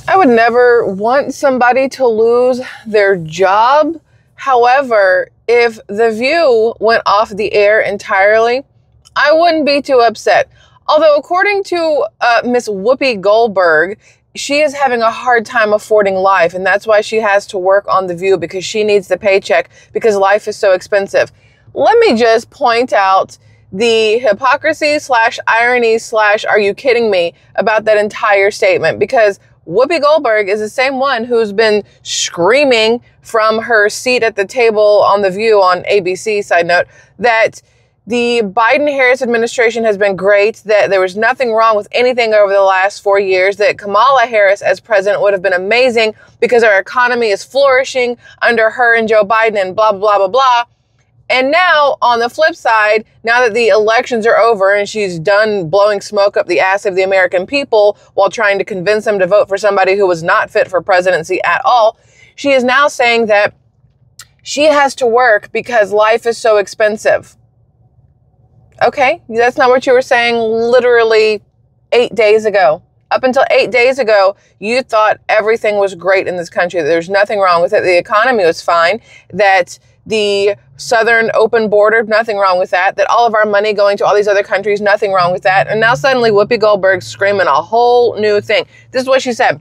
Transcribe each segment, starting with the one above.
I would never want somebody to lose their job. However, if The View went off the air entirely, I wouldn't be too upset. Although, according to Miss Whoopi Goldberg, she is having a hard time affording life, and that's why she has to work on The View, because she needs the paycheck because life is so expensive. Let me just point out the hypocrisy / irony / are you kidding me about that entire statement, because Whoopi Goldberg is the same one who's been screaming from her seat at the table on The View on ABC, side note, that the Biden-Harris administration has been great, that there was nothing wrong with anything over the last 4 years, that Kamala Harris as president would have been amazing because our economy is flourishing under her and Joe Biden and blah, blah, blah, blah. And now, on the flip side, now that the elections are over and she's done blowing smoke up the ass of the American people while trying to convince them to vote for somebody who was not fit for presidency at all, she is now saying that she has to work because life is so expensive. Okay, that's not what you were saying literally 8 days ago. Up until 8 days ago, you thought everything was great in this country, that there's nothing wrong with it, the economy was fine, that the southern open border, nothing wrong with that, that all of our money going to all these other countries, nothing wrong with that. And now suddenly Whoopi Goldberg's screaming a whole new thing. This is what she said.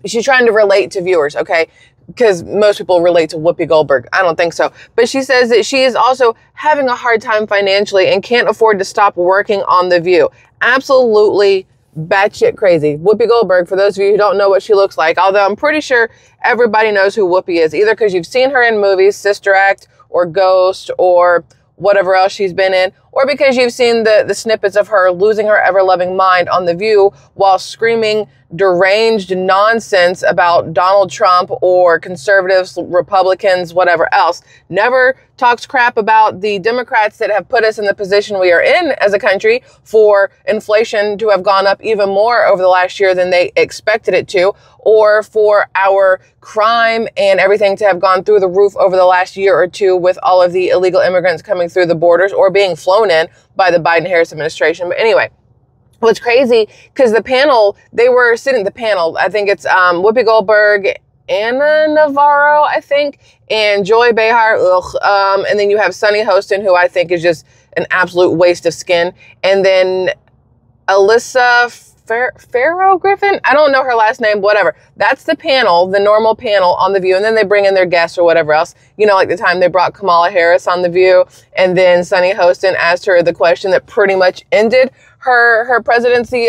She's trying to relate to viewers, okay? Because most people relate to Whoopi Goldberg. I don't think so. But she says that she is also having a hard time financially and can't afford to stop working on The View. Absolutely batshit crazy. Whoopi Goldberg, for those of you who don't know what she looks like, although I'm pretty sure everybody knows who Whoopi is, either because you've seen her in movies, Sister Act or Ghost or whatever else she's been in, or because you've seen the snippets of her losing her ever-loving mind on The View while screaming deranged nonsense about Donald Trump or conservatives, Republicans, whatever else. Never talks crap about the Democrats that have put us in the position we are in as a country for inflation to have gone up even more over the last year than they expected it to, or for our crime and everything to have gone through the roof over the last year or two with all of the illegal immigrants coming through the borders or being flown in by the Biden-Harris administration. But anyway, what's crazy, because the panel, they were sitting, the panel, I think it's Whoopi Goldberg, Anna Navarro, I think, and Joy Behar, and then you have Sunny Hostin, who I think is just an absolute waste of skin, and then Alyssa Farrow Griffin? I don't know her last name, whatever. That's the panel, the normal panel on The View. And then they bring in their guests or whatever else. You know, like the time they brought Kamala Harris on The View. And then Sunny Hostin asked her the question that pretty much ended her presidency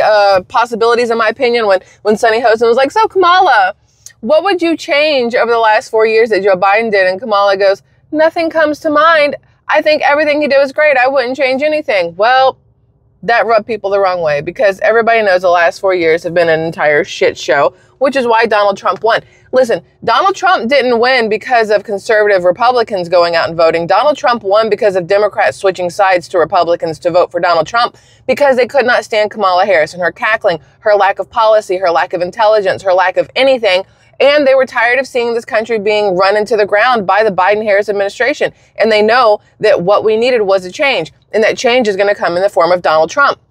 possibilities, in my opinion, when Sunny Hostin was like, so Kamala, what would you change over the last 4 years that Joe Biden did? And Kamala goes, nothing comes to mind. I think everything he did was great. I wouldn't change anything. Well, that rubbed people the wrong way, because everybody knows the last 4 years have been an entire shit show, which is why Donald Trump won. Listen, Donald Trump didn't win because of conservative Republicans going out and voting. Donald Trump won because of Democrats switching sides to Republicans to vote for Donald Trump, because they could not stand Kamala Harris and her cackling, her lack of policy, her lack of intelligence, her lack of anything. And they were tired of seeing this country being run into the ground by the Biden-Harris administration. And they know that what we needed was a change. And that change is going to come in the form of Donald Trump.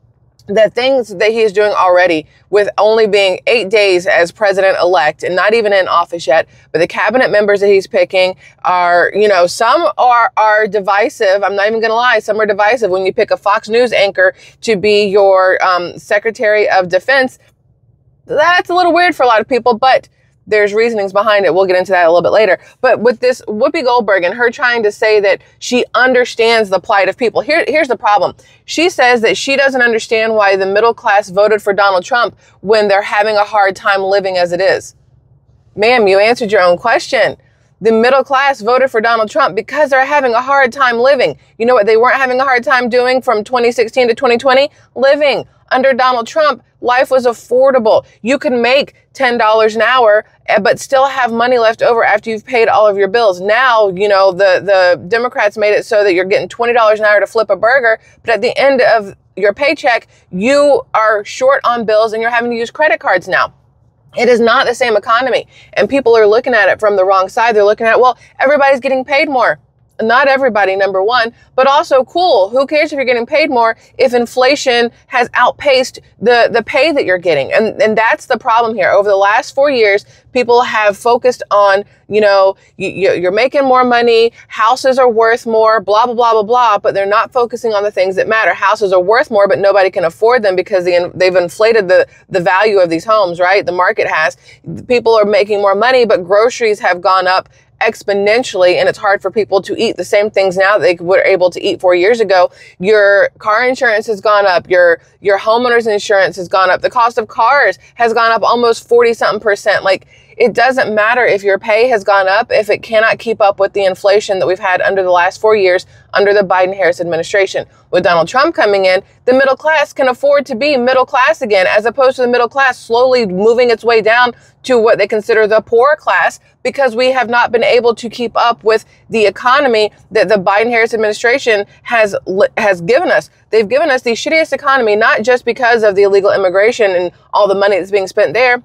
The things that he is doing already, with only being 8 days as president-elect and not even in office yet, but the cabinet members that he's picking are, you know, some are divisive. I'm not even going to lie. Some are divisive. When you pick a Fox News anchor to be your Secretary of Defense, that's a little weird for a lot of people, but there's reasonings behind it. We'll get into that a little bit later. But with this Whoopi Goldberg and her trying to say that she understands the plight of people, here's the problem. She says that she doesn't understand why the middle class voted for Donald Trump when they're having a hard time living as it is. Ma'am, you answered your own question. The middle class voted for Donald Trump because they're having a hard time living. You know what they weren't having a hard time doing from 2016 to 2020? Living. Under Donald Trump, life was affordable. You could make $10 an hour, but still have money left over after you've paid all of your bills. Now, you know, the Democrats made it so that you're getting $20 an hour to flip a burger, but at the end of your paycheck, you are short on bills and you're having to use credit cards now. It is not the same economy. And people are looking at it from the wrong side. They're looking at, well, everybody's getting paid more. Not everybody, number one, but also cool. Who cares if you're getting paid more if inflation has outpaced the pay that you're getting? And that's the problem here. Over the last 4 years, people have focused on, you know, you're making more money, houses are worth more, blah, blah, blah, blah, blah, but they're not focusing on the things that matter. Houses are worth more, but nobody can afford them because they've inflated the value of these homes, right? The market has. People are making more money, but groceries have gone up exponentially, and it's hard for people to eat the same things now that they were able to eat 4 years ago. Your car insurance has gone up. Your homeowner's insurance has gone up. The cost of cars has gone up almost 40-something%. Like, it doesn't matter if your pay has gone up if it cannot keep up with the inflation that we've had under the last 4 years under the Biden-Harris administration. With Donald Trump coming in, the middle class can afford to be middle class again, as opposed to the middle class slowly moving its way down to what they consider the poor class, because we have not been able to keep up with the economy that the Biden-Harris administration has given us. They've given us the shittiest economy, not just because of the illegal immigration and all the money that's being spent there,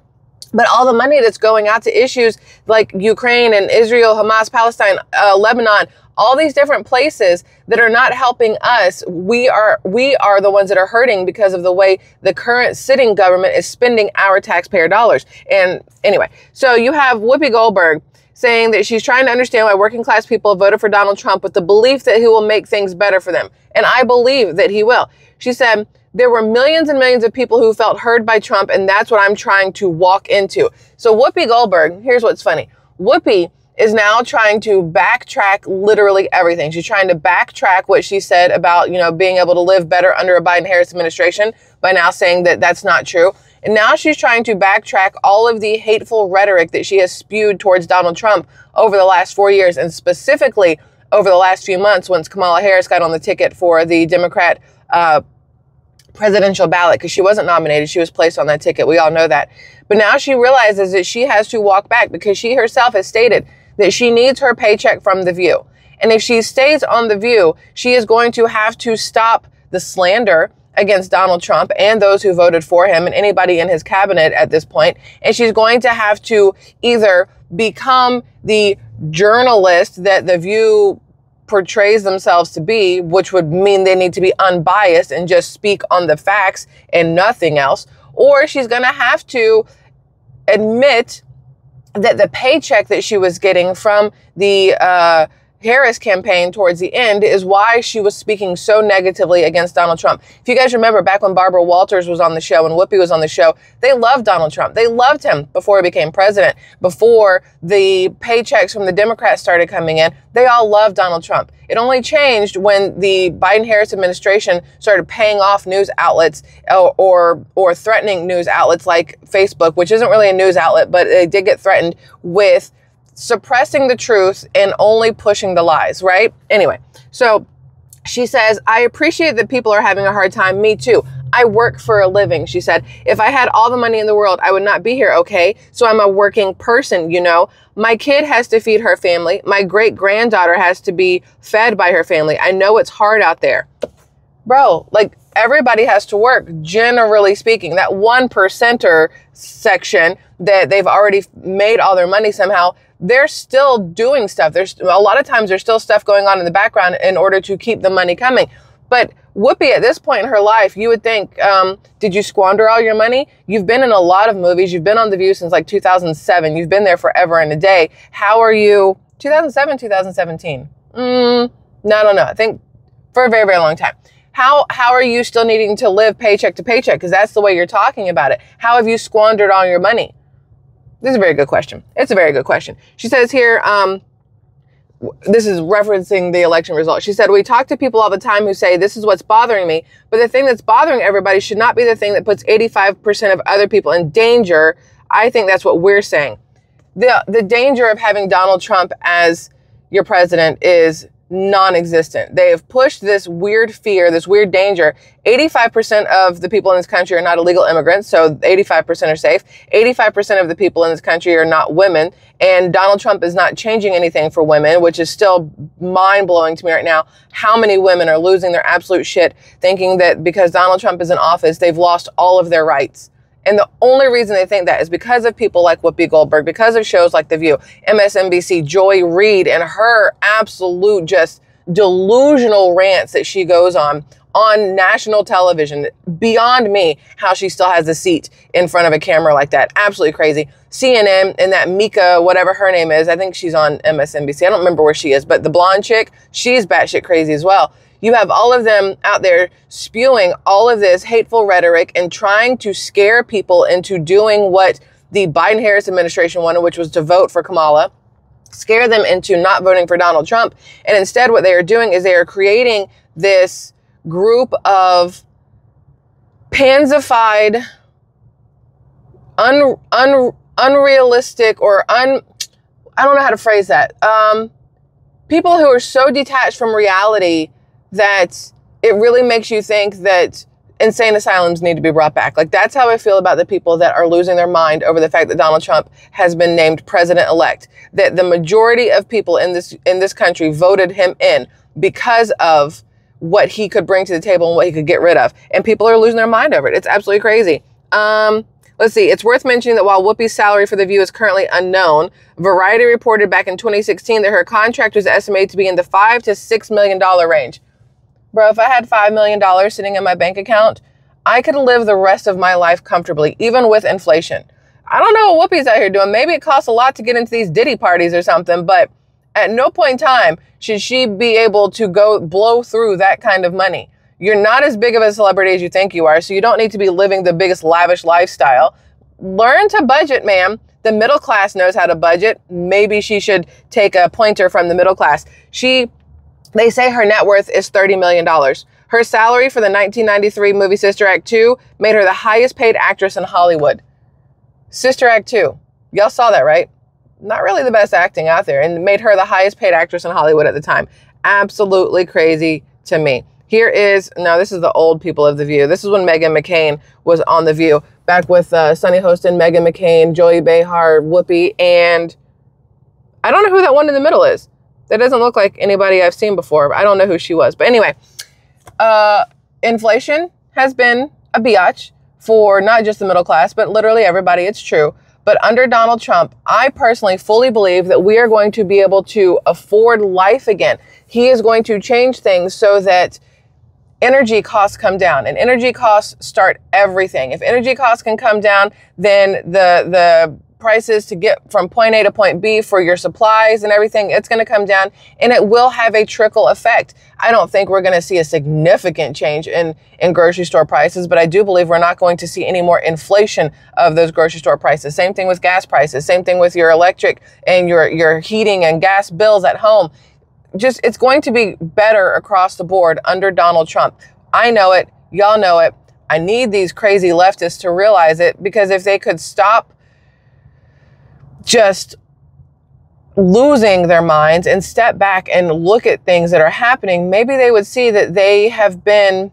but all the money that's going out to issues like Ukraine and Israel, Hamas, Palestine, Lebanon, all these different places that are not helping us. We are the ones that are hurting because of the way the current sitting government is spending our taxpayer dollars. And anyway, so you have Whoopi Goldberg saying that she's trying to understand why working class people voted for Donald Trump with the belief that he will make things better for them. And I believe that he will. She said, there were millions and millions of people who felt heard by Trump, and that's what I'm trying to walk into. So Whoopi Goldberg, here's what's funny. Whoopi is now trying to backtrack literally everything. She's trying to backtrack what she said about, you know, being able to live better under a Biden-Harris administration by now saying that that's not true. And now she's trying to backtrack all of the hateful rhetoric that she has spewed towards Donald Trump over the last 4 years, and specifically over the last few months once Kamala Harris got on the ticket for the Democrat presidential ballot, because she wasn't nominated. She was placed on that ticket. We all know that. But now she realizes that she has to walk back, because she herself has stated that she needs her paycheck from The View. And if she stays on The View, she is going to have to stop the slander against Donald Trump and those who voted for him and anybody in his cabinet at this point. And she's going to have to either become the journalist that The View portrays themselves to be, which would mean they need to be unbiased and just speak on the facts and nothing else, or she's going to have to admit that the paycheck that she was getting from the Harris campaign towards the end is why she was speaking so negatively against Donald Trump. If you guys remember back when Barbara Walters was on the show and Whoopi was on the show, they loved Donald Trump. They loved him before he became president. Before the paychecks from the Democrats started coming in, they all loved Donald Trump. It only changed when the Biden-Harris administration started paying off news outlets or threatening news outlets like Facebook, which isn't really a news outlet, but they did get threatened with suppressing the truth and only pushing the lies, right? Anyway, so she says, I appreciate that people are having a hard time. Me too. I work for a living, she said. If I had all the money in the world, I would not be here, okay? So I'm a working person, you know? My kid has to feed her family. My great-granddaughter has to be fed by her family. I know it's hard out there. Bro, like, everybody has to work, generally speaking. That 1%er section that they've already made all their money somehow, they're still doing stuff. There's a lot of times there's still stuff going on in the background in order to keep the money coming. But Whoopi, at this point in her life, you would think, did you squander all your money? You've been in a lot of movies. You've been on The View since like 2007. You've been there forever and a day. How are you? 2007, 2017? No, I don't know. I think for a very, very long time. How are you still needing to live paycheck to paycheck? Because that's the way you're talking about it. How have you squandered all your money? This is a very good question. It's a very good question. She says here, this is referencing the election results. She said, we talk to people all the time who say, this is what's bothering me. But the thing that's bothering everybody should not be the thing that puts 85% of other people in danger. I think that's what we're saying. The danger of having Donald Trump as your president is non-existent. They have pushed this weird fear, this weird danger. 85% of the people in this country are not illegal immigrants, so 85% are safe. 85% of the people in this country are not women, and Donald Trump is not changing anything for women, which is still mind-blowing to me right now. How many women are losing their absolute shit thinking that because Donald Trump is in office, they've lost all of their rights. And the only reason they think that is because of people like Whoopi Goldberg, because of shows like The View, MSNBC, Joy Reid, and her absolute just delusional rants that she goes on national television. Beyond me how she still has a seat in front of a camera like that. Absolutely crazy. CNN and that Mika, whatever her name is, I think she's on MSNBC. I don't remember where she is, but the blonde chick, she's batshit crazy as well. You have all of them out there spewing all of this hateful rhetoric and trying to scare people into doing what the Biden-Harris administration wanted, which was to vote for Kamala, scare them into not voting for Donald Trump. And instead what they are doing is they are creating this group of pansified, unrealistic, or I don't know how to phrase that. People who are so detached from reality that it really makes you think that insane asylums need to be brought back. Like, that's how I feel about the people that are losing their mind over the fact that Donald Trump has been named president-elect. That the majority of people in this country voted him in because of what he could bring to the table and what he could get rid of. And people are losing their mind over it. It's absolutely crazy. Let's see. It's worth mentioning that while Whoopi's salary for The View is currently unknown, Variety reported back in 2016 that her contract was estimated to be in the $5 to $6 million range. Bro, if I had $5 million sitting in my bank account, I could live the rest of my life comfortably, even with inflation. I don't know what Whoopi's out here doing. Maybe it costs a lot to get into these Diddy parties or something, but at no point in time should she be able to go blow through that kind of money. You're not as big of a celebrity as you think you are, so you don't need to be living the biggest lavish lifestyle. Learn to budget, ma'am. The middle class knows how to budget. Maybe she should take a pointer from the middle class. They say her net worth is $30 million. Her salary for the 1993 movie Sister Act 2 made her the highest paid actress in Hollywood. Sister Act 2. Y'all saw that, right? Not really the best acting out there, and made her the highest paid actress in Hollywood at the time. Absolutely crazy to me. Here is, now this is the old people of The View. This is when Meghan McCain was on The View, back with Sunny Hostin, Meghan McCain, Joey Behar, Whoopi, and I don't know who that one in the middle is. That doesn't look like anybody I've seen before. I don't know who she was. But anyway, inflation has been a biatch for not just the middle class, but literally everybody. It's true. But under Donald Trump, I personally fully believe that we are going to be able to afford life again. He is going to change things so that energy costs come down, and energy costs start everything. If energy costs can come down, then the prices to get from point A to point B for your supplies and everything, it's going to come down, and it will have a trickle effect. I don't think we're going to see a significant change in grocery store prices, but I do believe we're not going to see any more inflation of those grocery store prices. Same thing with gas prices. Same thing with your electric and your heating and gas bills at home. Just, it's going to be better across the board under Donald Trump. I know it. Y'all know it. I need these crazy leftists to realize it, because if they could stop just losing their minds and step back and look at things that are happening, maybe they would see that they have been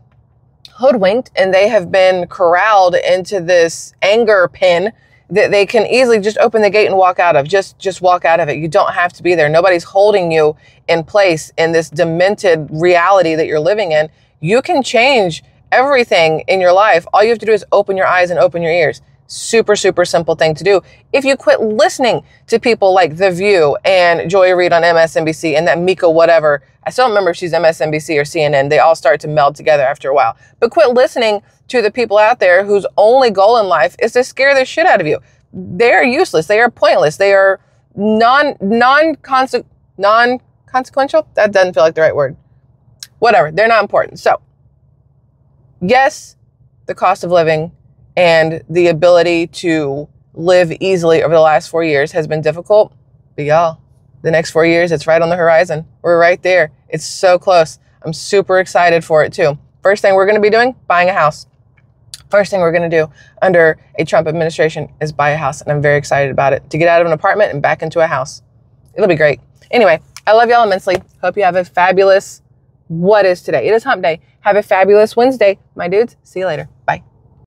hoodwinked and they have been corralled into this anger pen that they can easily just open the gate and walk out of. Just walk out of it. You don't have to be there. Nobody's holding you in place in this demented reality that you're living in. You can change everything in your life. All you have to do is open your eyes and open your ears. Super, super simple thing to do. If you quit listening to people like The View and Joy Reid on MSNBC and that Mika whatever, I still don't remember if she's MSNBC or CNN. They all start to meld together after a while. But quit listening to the people out there whose only goal in life is to scare the shit out of you. They're useless. They are pointless. They are non-consequential. That doesn't feel like the right word. Whatever. They're not important. So, yes, the cost of living and the ability to live easily over the last 4 years has been difficult. But y'all, the next 4 years, it's right on the horizon. We're right there. It's so close. I'm super excited for it too. First thing we're going to be doing, buying a house. First thing we're going to do under a Trump administration is buy a house. And I'm very excited about it. To get out of an apartment and back into a house. It'll be great. Anyway, I love y'all immensely. Hope you have a fabulous, what is today? It is hump day. Have a fabulous Wednesday, my dudes. See you later.